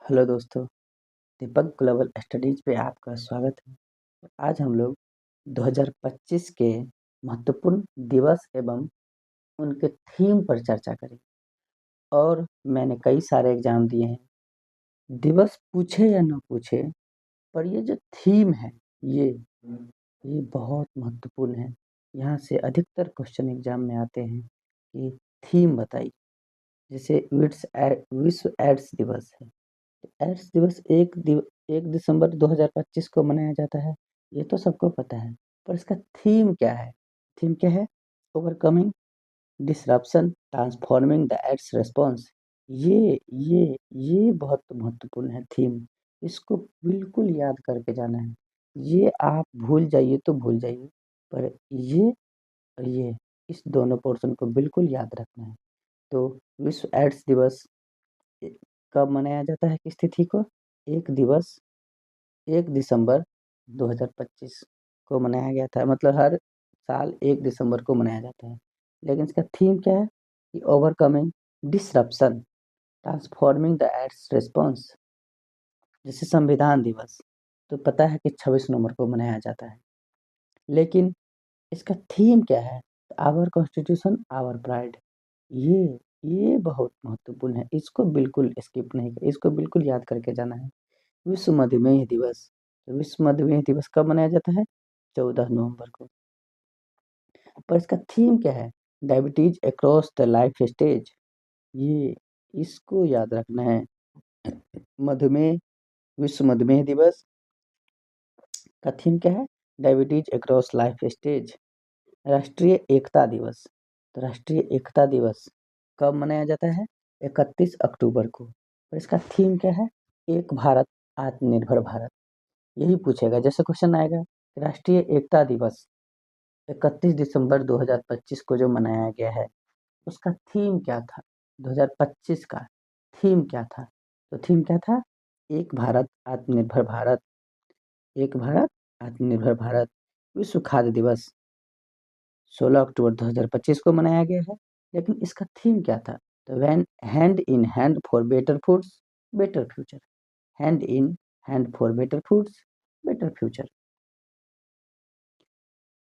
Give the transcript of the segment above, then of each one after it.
Hello दोस्तों, दीपक global studies पे आपका स्वागत है। आज हम लोग 2025 के महत्वपूर्ण दिवस एवं उनके थीम पर चर्चा करेंगे। और मैंने कई सारे एग्जाम दिए हैं, दिवस पूछे या न पूछे, पर ये जो थीम है ये ये बहुत महत्वपूर्ण है। यहाँ से अधिकतर क्वेश्चन एग्जाम में आते हैं कि थीम बताइए। जैसे विश्व एड्स दिवस है। एड्स दिवस 1 दिसंबर 2025 को मनाया जाता है, ये तो सबको पता है। पर इसका थीम क्या है? थीम क्या है? Overcoming disruption transforming the AIDS response. ये बहुत महत्वपूर्ण है थीम। इसको बिल्कुल याद करके जाना है। ये आप भूल जाइए तो भूल जाइए, पर ये और ये इस दोनों पोर्शन को बिल्कुल याद रखना है। तो विश्व एड्स दिवस कब मनाया जाता है? किस तिथि को? 1 दिसंबर 2025 को मनाया गया था। मतलब हर साल 1 दिसंबर को मनाया जाता है। लेकिन इसका थीम क्या है? कि overcoming disruption transforming the earth response. जैसे संविधान दिवस तो पता है कि 26 नवंबर को मनाया जाता है, लेकिन इसका थीम क्या है? Our constitution our pride. ये ये बहुत महत्वपूर्ण है। इसको बिल्कुल स्किप नहीं कर, इसको बिल्कुल याद करके जाना है। विश्व मधुमेह दिवस। तो विश्व मधुमेह दिवस कब मनाया जाता है? 14 नवंबर को। पर इसका थीम क्या है? Diabetes across the life stage. ये इसको याद रखना है। मधुमेह, विश्व मधुमेह दिवस का थीम क्या है? Diabetes across life stage. राष्ट्रीय एकता दिवस। तो राष्ट्रीय एकता दिवस कब मनाया जाता है? 31 अक्टूबर को। और इसका थीम क्या है? एक भारत आत्मनिर्भर भारत। यही पूछेगा। जैसे क्वेश्चन आएगा राष्ट्रीय एकता दिवस 31 दिसंबर 2025 को जो मनाया गया है, उसका थीम क्या था? 2025 का थीम क्या था? तो थीम क्या था? एक भारत आत्मनिर्भर भारत। एक भारत आत्मनिर्भर भारत। विश्व खाद्य दिवस 16 अक्टूबर 2025 को मनाया गया है, लेकिन इसका थीम क्या था? तो when hand in hand for better foods better future. Hand in hand for better foods better future.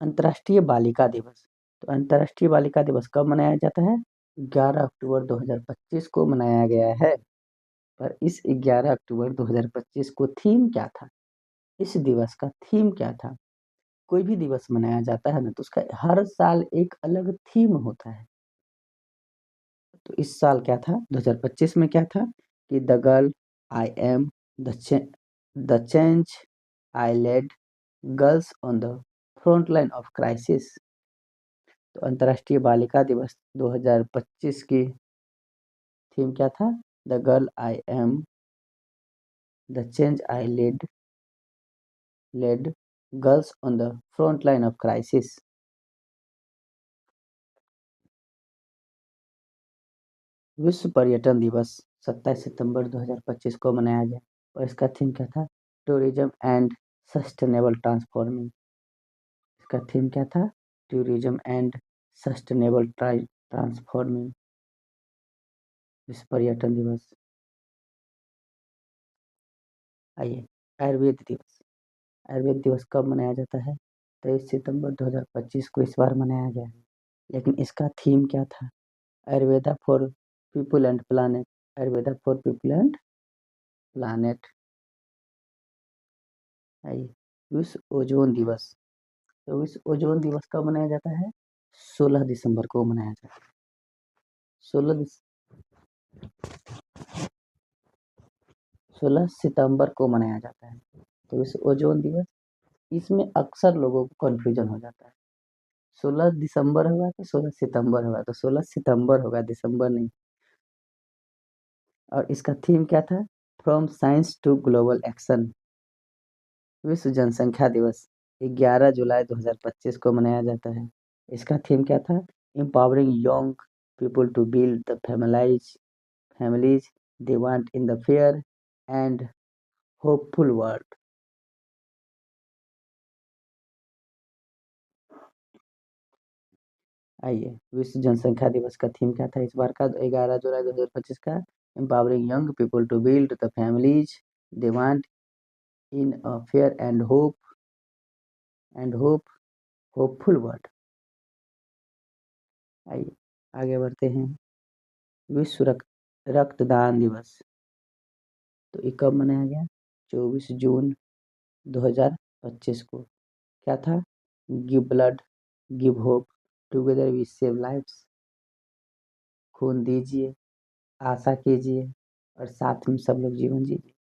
अंतर्राष्ट्रीय बालिका दिवस। तो अंतर्राष्ट्रीय बालिका दिवस कब मनाया जाता है? 11 अक्टूबर 2025 को मनाया गया है। पर इस 11 अक्टूबर 2025 को थीम क्या था? इस दिवस का थीम क्या था? कोई भी दिवस मनाया जाता है ना, तो उसका हर साल एक अलग थीम होता है। तो इस साल क्या था? 2025 में क्या था? कि the girl I am the change I lead girls on the front line of crisis. तो अंतर्राष्ट्रीय बालिका दिवस 2025 की थीम क्या था? The girl I am the change I lead girls on the front line of crisis. विश्व पर्यटन दिवस 27 सितंबर 2025 को मनाया गया और इसका थीम क्या था? Tourism and sustainable transforming. इसका थीम क्या था? Tourism and sustainable transforming. विश्व पर्यटन दिवस। आइए, आयुर्वेद दिवस। आयुर्वेद दिवस कब मनाया जाता है? 23 सितंबर 2025 को इस बार मनाया गया है, लेकिन इसका थीम क्या था? Ayurveda for people and planet. Ayurveda for people and planet. आइए, विश्व ओजोन दिवस। तो विश्व ओजोन दिवस कब मनाया जाता है? 16 दिसंबर को मनाया जाता है। 16 सितंबर को मनाया जाता है। तो विश्व ओजोन दिवस, इसमें अक्सर लोगों को कन्फ्यूजन हो जाता है। 16 दिसंबर होगा कि 16 सितंबर होगा? तो 16 सितंबर होगा, दिसंबर नहीं। और इसका थीम क्या था? From science to global action. विश्व जनसंख्या दिवस 11 जुलाई 2025 को मनाया जाता है। इसका थीम क्या था? Empowering young people to build the families they want in the fair and hopeful world। आइए, विश्व जनसंख्या दिवस का थीम क्या था इस बार का 11 जुलाई 2025 का? empowering young people to build the families they want in a fair and hopeful world। आइए आगे बढ़ते हैं। विश्व रक्तदान दिवस, तो ये कब मनाया गया? 24 जून 2025 को। क्या था? Give blood, give hope, together we save lives. खून दीजिए, आशा कीजिए और साथ में सब लोग जीवन जीजिए।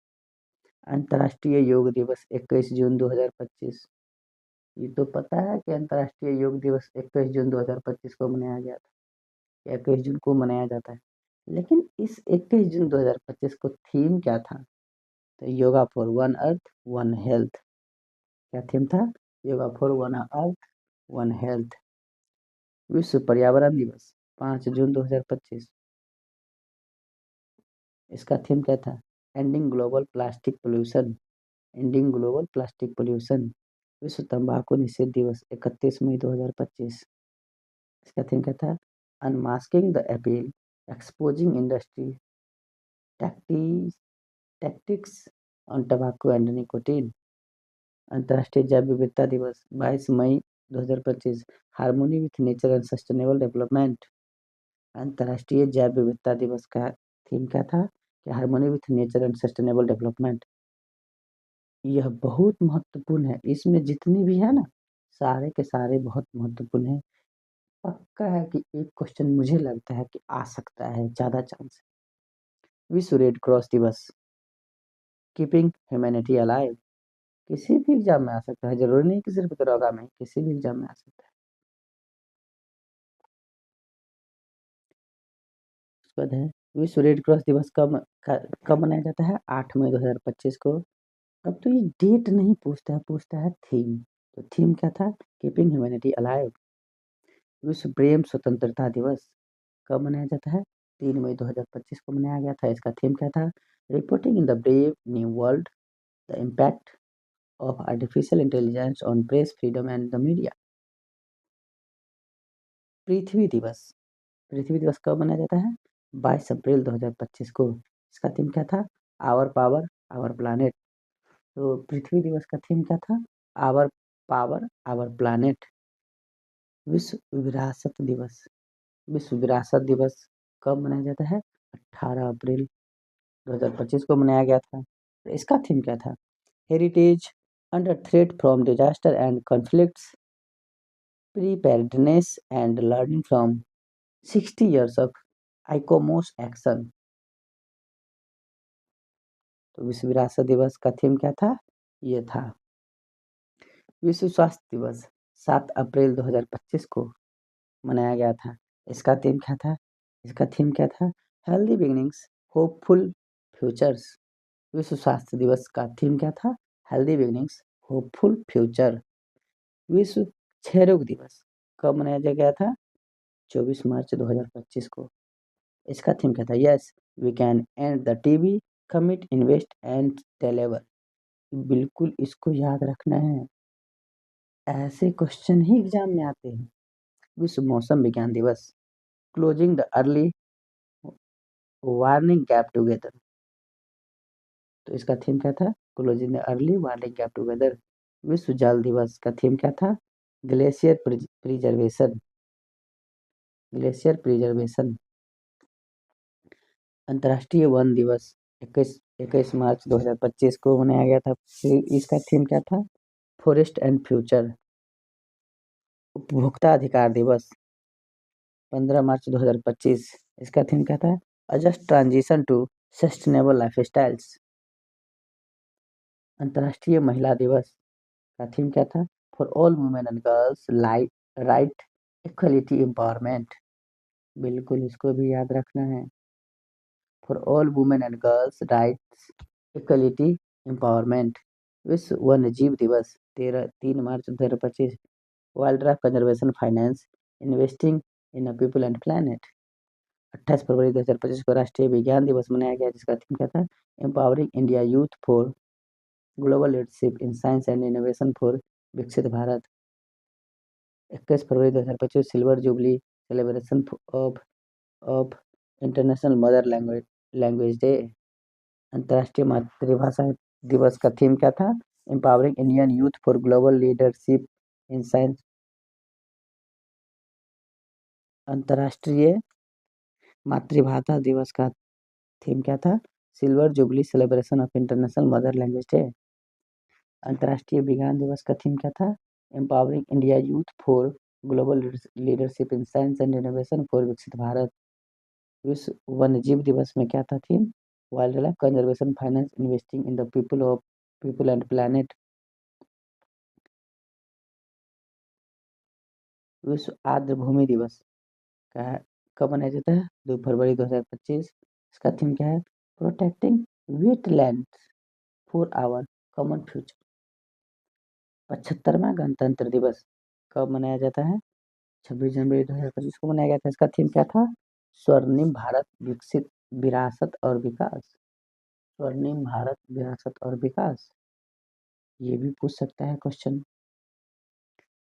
अंतर्राष्ट्रीय योग दिवस 21 जून 2025। ये तो पता है कि अंतर्राष्ट्रीय योग दिवस 21 जून 2025 को मनाया गया था, 21 जून को मनाया जाता है। लेकिन इस 21 जून 2025 को थीम क्या था? तो yoga for one earth one health. क्या थीम था? Yoga for one earth one health. विश्व पर्यावरण दिवस 5 जून 2025। इसका थीम क्या था? Ending global plastic pollution. Ending global plastic pollution. विश्व तंबाकू निषेध दिवस 31 मई 2025। इसका थीम क्या था? Unmasking the appeal, exposing industry tactics on टबाको and nicotine. अंतर्राष्ट्रीय जैव विविधता दिवस 22 मई 2025। Harmony with nature and sustainable development. अंतर्राष्ट्रीय जैव विविधता दिवस का थीम क्या था? कि harmony with nature and sustainable development. यह बहुत महत्वपूर्ण है, इसमें जितनी भी है ना, सारे के सारे बहुत महत्वपूर्ण है। पक्का है कि एक क्वेश्चन मुझे लगता है कि आ सकता है, ज्यादा चांस है। विश्व रेड क्रॉस दिवस, कीपिंग ह्यूमैनिटी अलाइव। किसी भी एग्जाम में आ सकता है, जरूरी नहीं कि सिर्फ दरोगा में, किसी भी एग्जाम में आ सकता है। उसके बाद है विश्व रेड क्रॉस दिवस कब मनाया जाता है? 8 मई 2025 को। अब तो ये डेट नहीं पूछता है, पूछता है थीम। तो थीम क्या था? Keeping humanity alive. विश्व प्रेम स्वतंत्रता दिवस कब मनाया जाता है? 3 मई 2025 को मनाया गया था। इसका थीम क्या था? Reporting in the brave new world, the impact of artificial intelligence on press freedom and the media. पृथ्वी दिवस, पृथ्वी दिवस कब मनाया जाता है? 22 अप्रैल 2025 को। इसका थीम क्या था? Our power our planet. तो पृथ्वी दिवस का थीम क्या था? Our power our planet. विश्व विरासत दिवस, विश्व विरासत दिवस कब मनाया जाता है? 18 अप्रैल 2025 को मनाया गया था। इसका थीम क्या था? Heritage under threat from disaster and conflicts, preparedness and learning from 60 years of ICOMOS action. तो विश्व विरासत दिवस का थीम क्या था? ये था। विश्व स्वास्थ्य दिवस 7 अप्रैल 2025 को मनाया गया था। इसका थीम क्या था? इसका थीम क्या था? Healthy beginnings hopeful futures. विश्व स्वास्थ्य दिवस का थीम क्या था? Healthy beginnings hopeful future. विश्व क्षयरोग दिवस कब मनाया गया था? 24 मार्च 2025 को। इसका थीम क्या था? Yes we can end the TB, commit invest and deliver. बिल्कुल इसको याद रखना है, ऐसे क्वेश्चन ही एग्जाम में आते हैं। विश्व मौसम विज्ञान दिवस, closing the early warning gap together. तो इसका थीम क्या था? Closing the early warning gap together. विश्व जल दिवस का थीम क्या था? Glacier preservation, glacier preservation. अंतर्राष्ट्रीय वन दिवस 21 मार्च 2025 को मनाया गया था। इसका थीम क्या था? Forest and future. उपभोक्ता अधिकार दिवस 15 मार्च 2025। इसका थीम क्या था? A just transition to sustainable lifestyles. अंतर्राष्ट्रीय महिला दिवस का थीम क्या था? For all women and girls right equality empowerment. बिल्कुल इसको भी याद रखना है। For all women and girls rights equality empowerment. विश्व वन्य जीव दिवस 3 मार्च 2025। Wildlife conservation finance, investing in a people and planet. 28 फरवरी 2025 को राष्ट्रीय विज्ञान दिवस मनाया गया, जिसका थीम क्या था? Empowering India youth for global leadership in science and innovation for विकसित भारत। 21 फरवरी 2025 silver jubilee celebration of of international mother language language day. अंतर्राष्ट्रीय मातृभाषा दिवस का थीम क्या था? Empowering Indian youth for global leadership in science. अंतर्राष्ट्रीय मातृभाषा दिवस का थीम क्या था? Silver jubilee celebration of international mother language day. अंतर्राष्ट्रीय विज्ञान दिवस का थीम क्या था? Empowering India youth for global leadership in science and innovation for विकसित भारत। विश्व वन्यजीव दिवस में क्या था theme? Wild life conservation finance investing in the people and planet. विश्व आर्द्र भूमि दिवस का कब मनाया जाता है? 2 फरवरी 2025। इसका थीम क्या है? Protecting wetland for our common future. 75वां गणतंत्र दिवस कब मनाया जाता है? 26 जनवरी 2025 को मनाया गया था। इसका थीम क्या था? स्वर्णिम भारत विकसित विरासत और विकास। स्वर्णिम भारत विरासत और विकास, ये भी पूछ सकता है क्वेश्चन।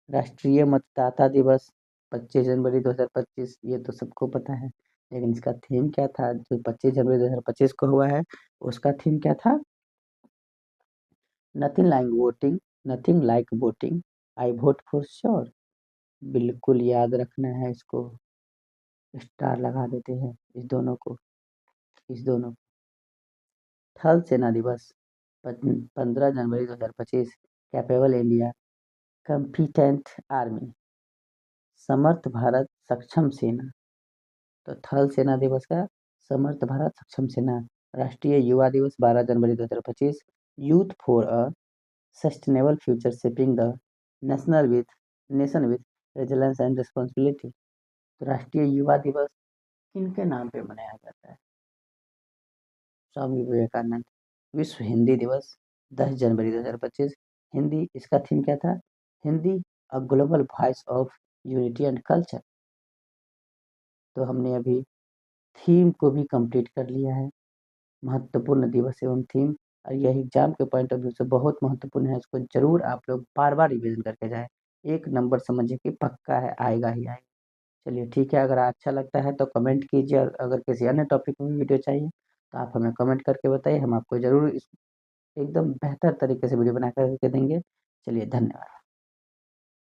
राष्ट्रीय मतदाता दिवस 25 जनवरी 2025, ये तो सबको पता है, लेकिन इसका थीम क्या था जो 25 जनवरी 2025 को हुआ है? उसका थीम क्या था? Nothing like voting, I vote for sure. बिल्कुल याद रखना है इसको, स्टार लगा देते हैं इस दोनों को। थल सेना दिवस 15 जनवरी 2025, कैपेबल इंडिया, कॉम्पिटेंट आर्मी, समर्थ भारत सक्षम सेना। तो थल सेना दिवस का समर्थ भारत सक्षम सेना। राष्ट्रीय युवा दिवस 12 जनवरी 2025, youth for a sustainable future shaping the nation with resilience and responsibility. तो राष्ट्रीय युवा दिवस किनके नाम पे मनाया जाता है? स्वामी विवेकानंद। विश्व हिंदी दिवस 10 जनवरी 2025, हिंदी, इसका थीम क्या था? Hindi a global voice of unity and culture. तो हमने अभी थीम को भी कंप्लीट कर लिया है। महत्वपूर्ण दिवस एवं थीम, और यह एग्जाम के पॉइंट ऑफ व्यू से बहुत महत्वपूर्ण है। इसको जरूर आप लोग बार बार रिविजन करके जाएं। एक नंबर समझिए कि पक्का है, आएगा ही आएगा। चलिए ठीक है, अगर अच्छा लगता है तो कमेंट कीजिए, और अगर किसी अन्य टॉपिक में वीडियो चाहिए तो आप हमें कमेंट करके बताइए, हम आपको जरूर एकदम बेहतर तरीके से वीडियो बना करके देंगे। चलिए धन्यवाद।